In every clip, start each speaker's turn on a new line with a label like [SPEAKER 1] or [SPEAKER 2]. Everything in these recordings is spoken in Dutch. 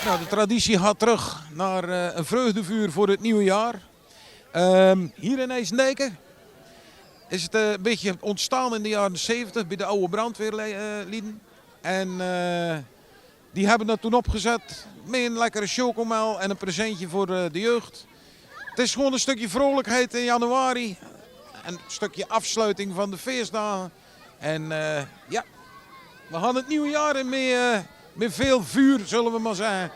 [SPEAKER 1] Nou, de traditie gaat terug naar een vreugdevuur voor het nieuwe jaar. Hier in IJsendijken is het een beetje ontstaan in de jaren 70 bij de oude brandweerlieden. En die hebben dat toen opgezet met een lekkere chocomel en een presentje voor de jeugd. Het is gewoon een stukje vrolijkheid in januari. Een stukje afsluiting van de feestdagen. En ja, we gaan het nieuwe jaar in met veel vuur, zullen we maar zeggen.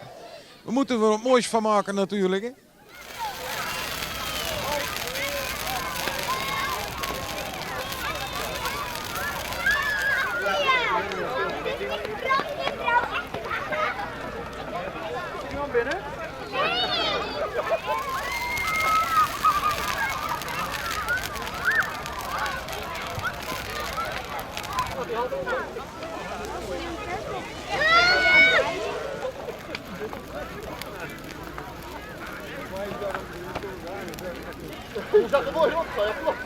[SPEAKER 1] We moeten er wat moois van maken natuurlijk. Hè?
[SPEAKER 2] Iemand binnen? Je zag er mooi op, ja, klopt.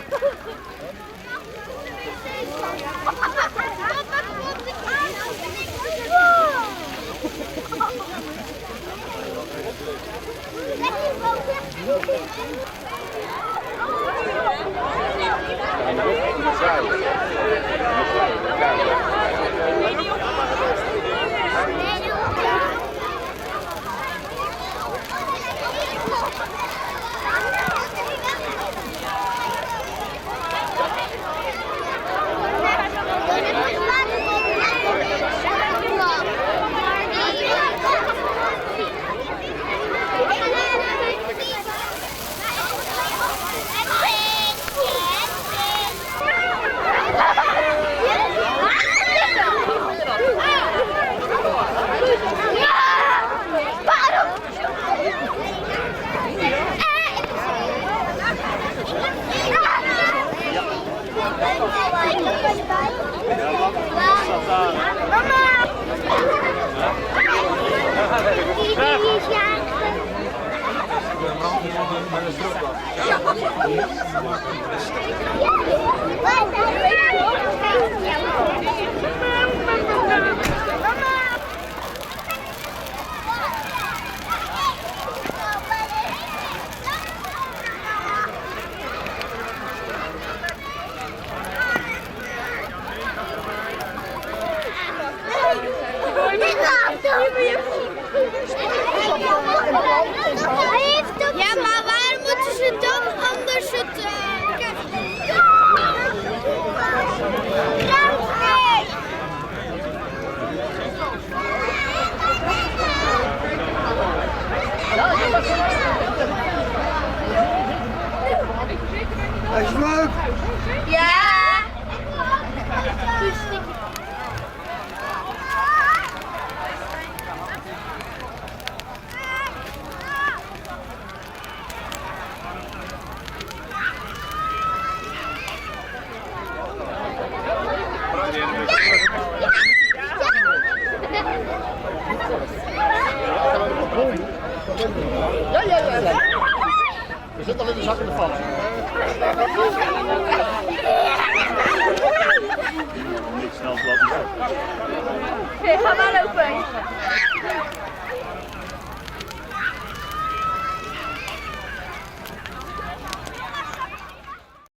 [SPEAKER 3] Ja, maar waar moeten ze dan anders het...
[SPEAKER 2] Is het leuk?
[SPEAKER 3] Ja!